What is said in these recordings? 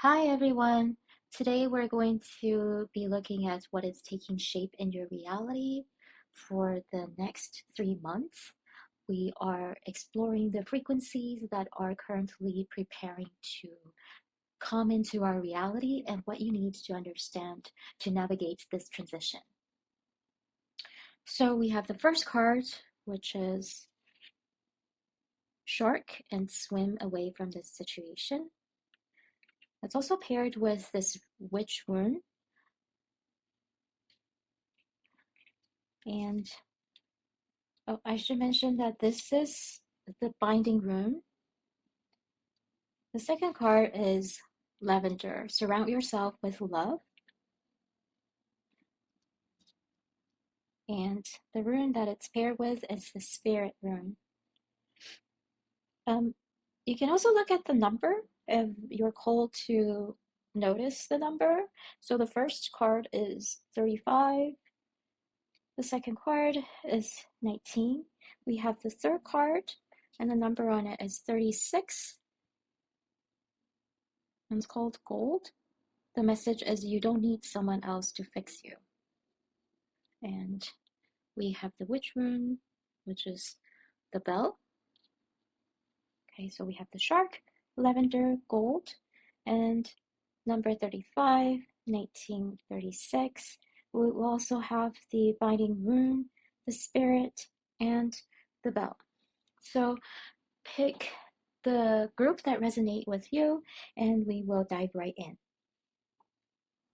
Hi everyone. Today we're going to be looking at what is taking shape in your reality for the next 3 months. We are exploring the frequencies that are currently preparing to come into our reality and what you need to understand to navigate this transition. So we have the first card, which is Shark and Swim Away from this situation. It's also paired with this Witch rune. And I should mention that this is the binding rune. The second card is Lavender. Surround yourself with love. And the rune that it's paired with is the Spirit rune. Um, you can also look at the number if you're called to notice the number. So the first card is 35. The second card is 19. We have the third card, and the number on it is 36. And it's called Gold. The message is you don't need someone else to fix you. And we have the Witch rune, which is the bell. Okay, so we have the shark, lavender, gold, and number 35, 1936. We will also have the binding rune, the spirit, and the bell. So pick the group that resonate with you, and we will dive right in.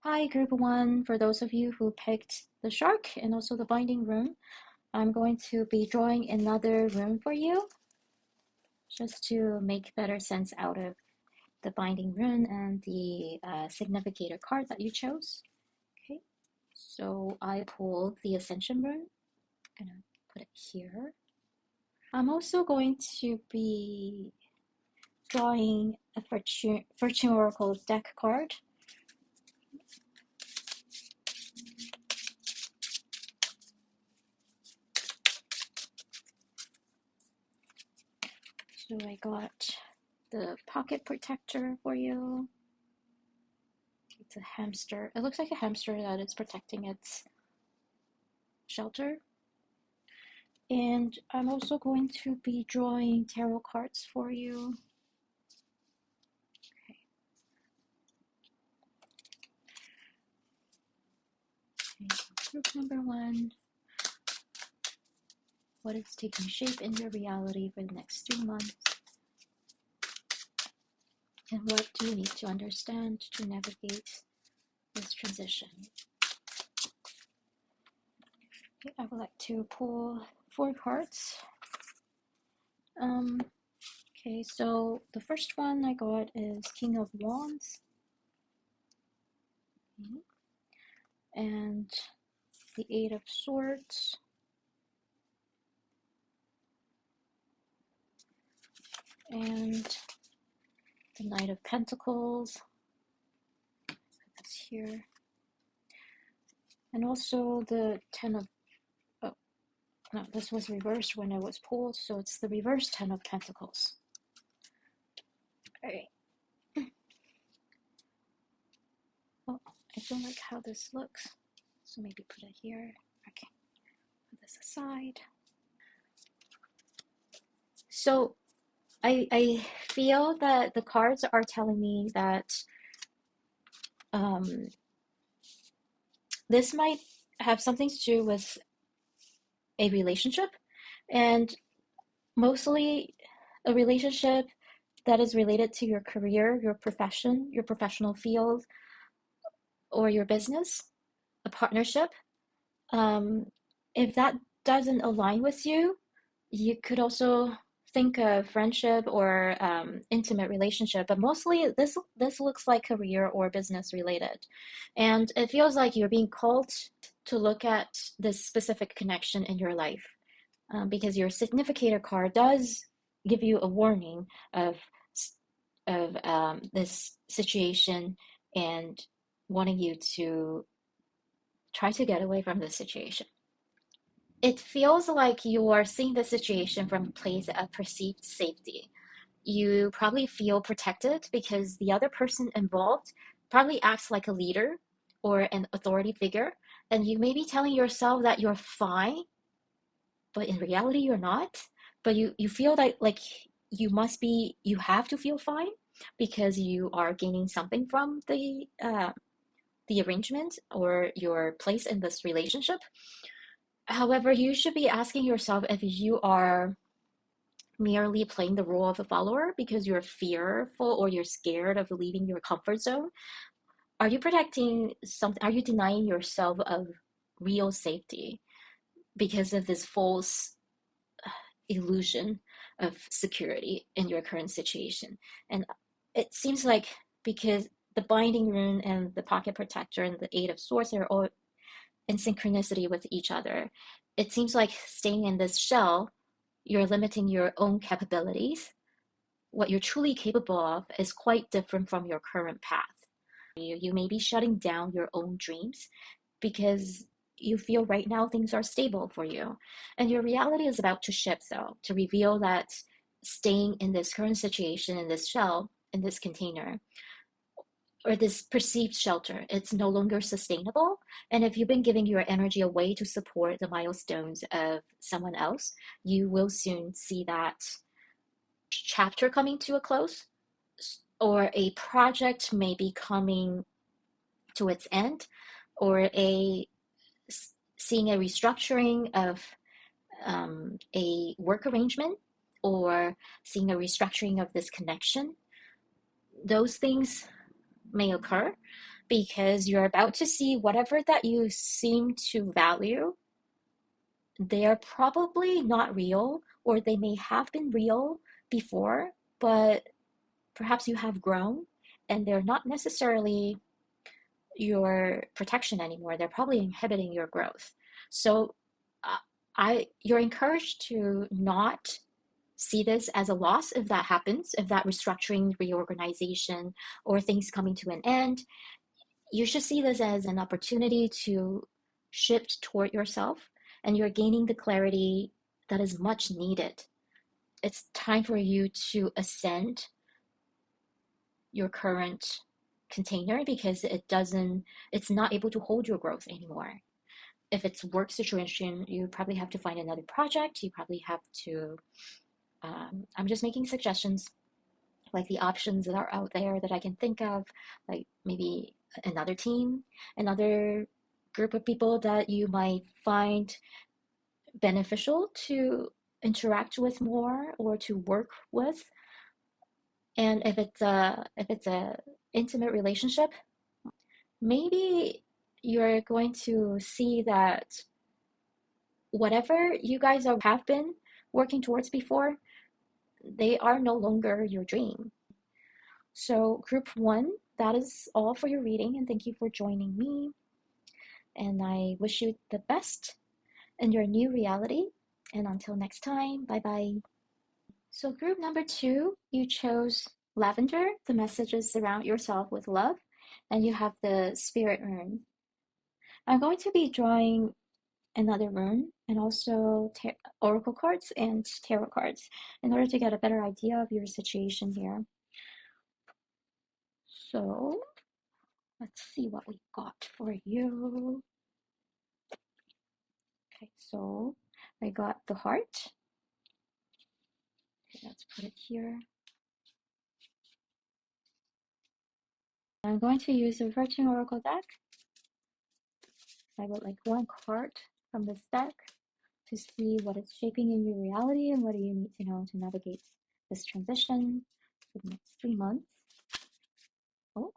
Hi, group one. For those of you who picked the shark and also the binding rune, I'm going to be drawing another rune for you just to make better sense out of the binding rune and the significator card that you chose. Okay, so I pulled the ascension rune. I'm gonna put it here. I'm also going to be drawing a fortune oracle deck card. So I got the pocket protector for you. It's a hamster. It looks like a hamster that is protecting its shelter. And I'm also going to be drawing tarot cards for you. Okay, group number one. What is taking shape in your reality for the next 3 months? And what do you need to understand to navigate this transition? Okay, I would like to pull 4 cards. Okay, so the first one I got is King of Wands. Okay. And the Eight of Swords. And the Knight of Pentacles. Put this here. And also the Ten of... Oh, no, this was reversed when it was pulled, so it's the reverse Ten of Pentacles. Alright. Oh, I don't like how this looks, so maybe put it here. Okay, put this aside. So I feel that the cards are telling me that this might have something to do with a relationship, and mostly a relationship that is related to your career, your profession, your professional field, or your business, a partnership. If that doesn't align with you, you could also think of friendship or intimate relationship, but mostly this looks like career or business related, and it feels like you're being called to look at this specific connection in your life, because your significator card does give you a warning of this situation and wanting you to try to get away from this situation. It feels like you are seeing the situation from a place of perceived safety. you probably feel protected because the other person involved probably acts like a leader or an authority figure, and you may be telling yourself that you're fine, but in reality you're not. But you feel like you have to feel fine because you are gaining something from the arrangement or your place in this relationship. However, you should be asking yourself if you are merely playing the role of a follower because you're fearful or you're scared of leaving your comfort zone. Are you protecting something? Are you denying yourself of real safety because of this false illusion of security in your current situation? And it seems like because the binding rune and the pocket protector and the eight of swords are all in synchronicity with each other, it seems like staying in this shell, you're limiting your own capabilities. What you're truly capable of is quite different from your current path. You may be shutting down your own dreams because you feel right now things are stable for you. And your reality is about to shift, though, to reveal that staying in this current situation, in this shell, in this container, or this perceived shelter, it's no longer sustainable. And if you've been giving your energy away to support the milestones of someone else, you will soon see that chapter coming to a close, or a project may be coming to its end, or a seeing a restructuring of a work arrangement, or seeing a restructuring of this connection. Those things may occur because you're about to see whatever that you seem to value. They are probably not real, or they may have been real before, but perhaps you have grown and they're not necessarily your protection anymore. They're probably inhibiting your growth. So you're encouraged to not see this as a loss if that happens, if that restructuring, reorganization, or things coming to an end. You should see this as an opportunity to shift toward yourself, and you're gaining the clarity that is much needed. It's time for you to ascend your current container because it's not able to hold your growth anymore. If it's work situation, you probably have to find another project. You probably have to I'm just making suggestions, like the options that are out there that I can think of, like maybe another team, another group of people that you might find beneficial to interact with more or to work with. And if it's a intimate relationship, maybe you're going to see that whatever you guys have been working towards before, they are no longer your dream. So, group one, that is all for your reading, and thank you for joining me. And I wish you the best in your new reality. And until next time, bye bye. So, group number two, you chose Lavender. The message is surround yourself with love, and you have the spirit rune. I'm going to be drawing another rune and also oracle cards and tarot cards in order to get a better idea of your situation here. So let's see what we got for you. Okay, so I got the heart. Okay, let's put it here. I'm going to use the Virgin Oracle deck. I would like one card from this deck to see what is shaping in your reality and what do you need to know to navigate this transition for the next 3 months. Oh,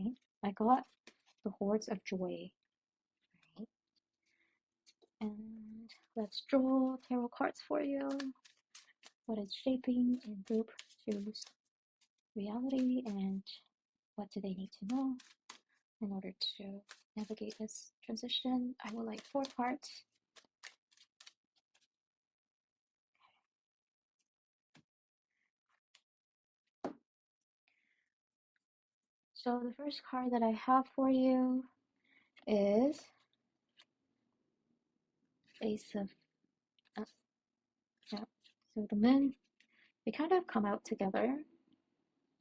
okay. I got the Hordes of Joy. Right. And let's draw tarot cards for you. What is shaping in group two's reality and what do they need to know in order to navigate this transition? I would like 4 cards. So the first card that I have for you is Ace of yeah. So the moon They kind of come out together.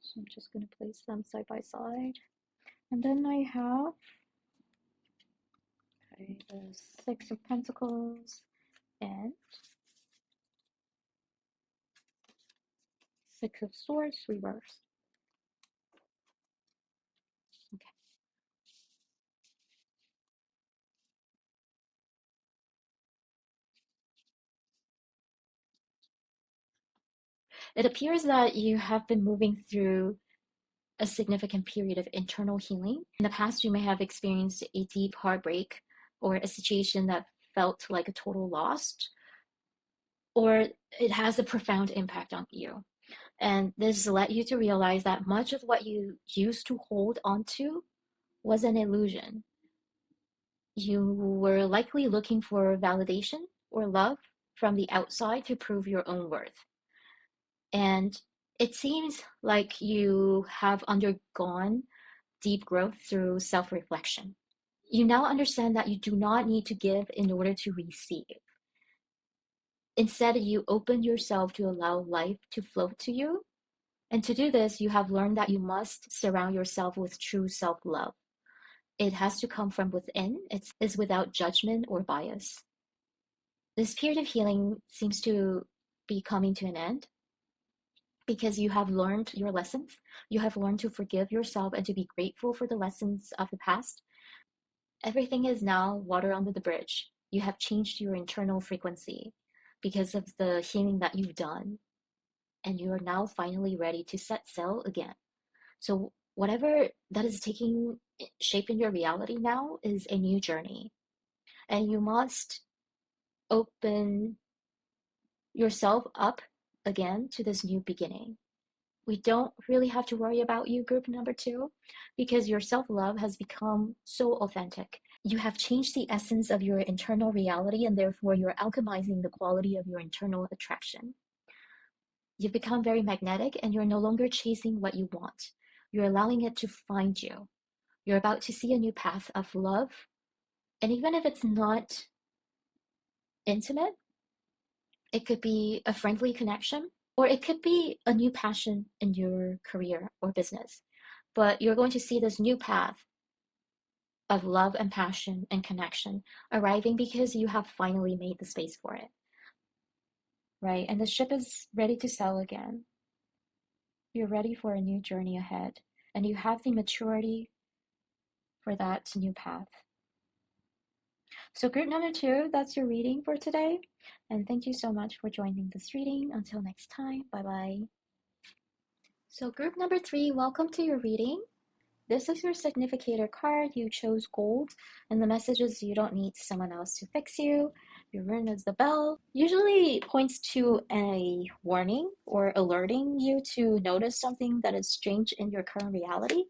So I'm just going to place them side by side. And then I have the Six of Pentacles and Six of Swords reversed. Okay. It appears that you have been moving through a significant period of internal healing. In the past, you may have experienced a deep heartbreak or a situation that felt like a total loss, or it has a profound impact on you. And this led you to realize that much of what you used to hold onto was an illusion. You were likely looking for validation or love from the outside to prove your own worth. And it seems like you have undergone deep growth through self reflection. You now understand that you do not need to give in order to receive. Instead, you open yourself to allow life to flow to you. And to do this, you have learned that you must surround yourself with true self love. It has to come from within, it is without judgment or bias. This period of healing seems to be coming to an end because you have learned your lessons. You have learned to forgive yourself and to be grateful for the lessons of the past. Everything is now water under the bridge. You have changed your internal frequency because of the healing that you've done, and you are now finally ready to set sail again. So, whatever that is taking shape in your reality now is a new journey, and you must open yourself up again to this new beginning. We don't really have to worry about you, group number two, because your self love has become so authentic. You have changed the essence of your internal reality, and therefore you're alchemizing the quality of your internal attraction. You've become very magnetic, and you're no longer chasing what you want. You're allowing it to find you. You're about to see a new path of love, and even if it's not intimate, it could be a friendly connection, or it could be a new passion in your career or business. But you're going to see this new path of love and passion and connection arriving because you have finally made the space for it, right? And the ship is ready to sail again. You're ready for a new journey ahead, and you have the maturity for that new path. So, group number two, that's your reading for today. And thank you so much for joining this reading. Until next time, bye bye. So, group number three, welcome to your reading. This is your significator card. You chose gold, and the message is you don't need someone else to fix you. Your rune is the bell. Usually points to a warning or alerting you to notice something that is strange in your current reality.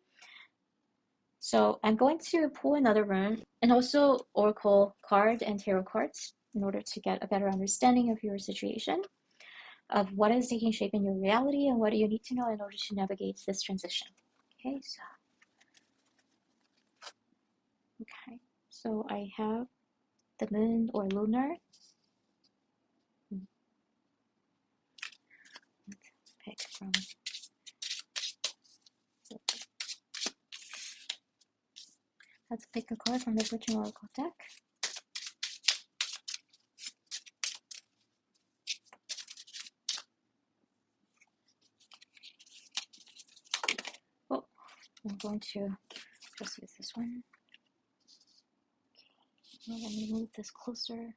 So I'm going to pull another rune and also oracle card and tarot cards in order to get a better understanding of your situation, of what is taking shape in your reality and what do you need to know in order to navigate this transition. So I have the moon or lunar. Let's pick from. Let's pick a card from the Fortune Oracle deck. Oh, I'm going to just use this one. Okay, let me move this closer.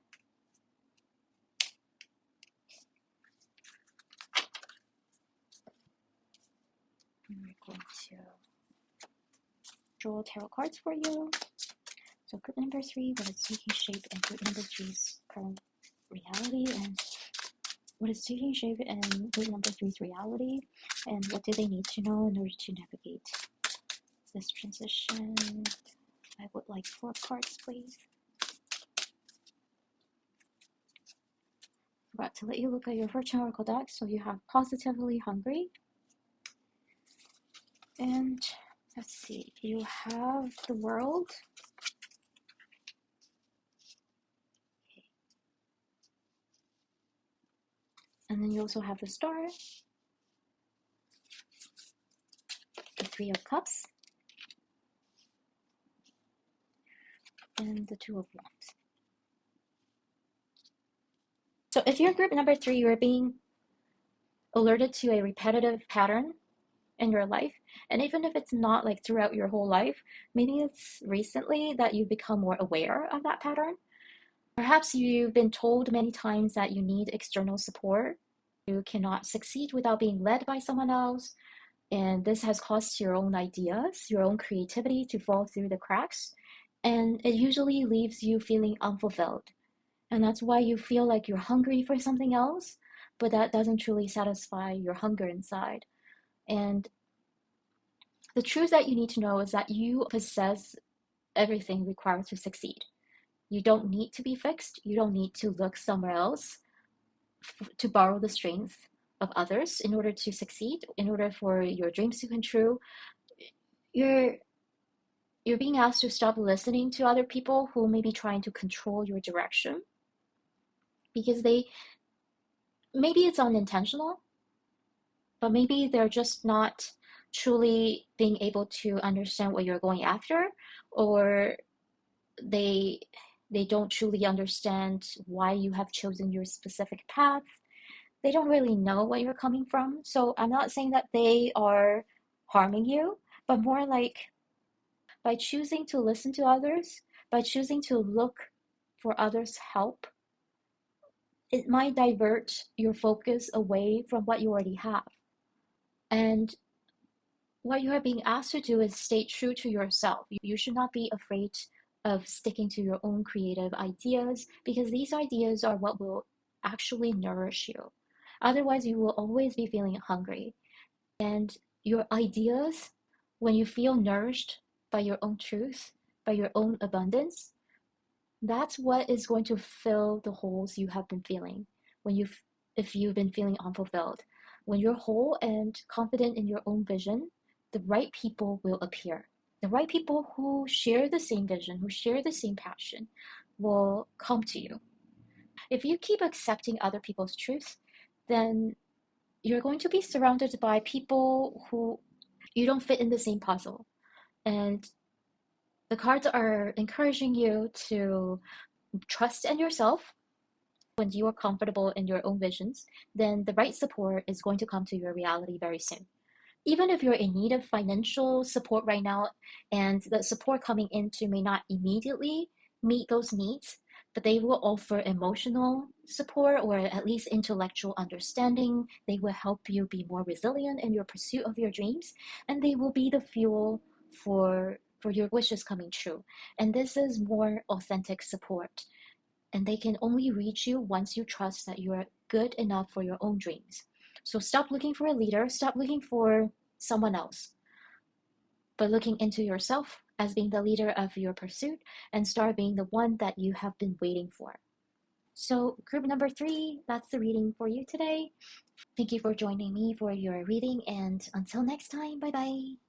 And we're going to draw tarot cards for you. So group number three, what is taking shape in group number three's current reality, and what is taking shape in group number three's reality, and what do they need to know in order to navigate this transition. I would like 4 cards, please. Forgot to let you look at your Fortune Oracle deck, so you have Positively Hungry. And let's see, you have the World. Okay. And then you also have the Star. the Three of Cups, and the Two of Wands. So if you're group number 3, you're being alerted to a repetitive pattern in your life. And even if it's not like throughout your whole life, maybe it's recently that you've become more aware of that pattern. Perhaps you've been told many times that you need external support. You cannot succeed without being led by someone else. And this has caused your own ideas, your own creativity to fall through the cracks. And it usually leaves you feeling unfulfilled. And that's why you feel like you're hungry for something else, but that doesn't truly satisfy your hunger inside. And the truth that you need to know is that you possess everything required to succeed. You don't need to be fixed. You don't need to look somewhere else to borrow the strength of others in order to succeed, in order for your dreams to come true. You're you're being asked to stop listening to other people who may be trying to control your direction because they maybe it's unintentional, but maybe they're just not truly being able to understand what you're going after, or they they don't truly understand why you have chosen your specific path. They don't really know where you're coming from. So I'm not saying that they are harming you, but more like by choosing to listen to others, by choosing to look for others' help, it might divert your focus away from what you already have. And what you are being asked to do is stay true to yourself. You should not be afraid of sticking to your own creative ideas because these ideas are what will actually nourish you. Otherwise, you will always be feeling hungry. And your ideas, when you feel nourished by your own truth, by your own abundance, that's what is going to fill the holes you have been feeling when if you've been feeling unfulfilled. When you're whole and confident in your own vision, the right people will appear. The right people who share the same vision, who share the same passion, will come to you. If you keep accepting other people's truths, then you're going to be surrounded by people who you don't fit in the same puzzle. And the cards are encouraging you to trust in yourself. When you are comfortable in your own visions, then the right support is going to come to your reality very soon. Even if you're in need of financial support right now and the support coming into may not immediately meet those needs, but they will offer emotional support or at least intellectual understanding. They will help you be more resilient in your pursuit of your dreams, and they will be the fuel for your wishes coming true. And this is more authentic support, and they can only reach you once you trust that you are good enough for your own dreams. So stop looking for a leader, stop looking for someone else, but looking into yourself as being the leader of your pursuit and start being the one that you have been waiting for. So, group number 3, that's the reading for you today. Thank you for joining me for your reading, and until next time, bye bye.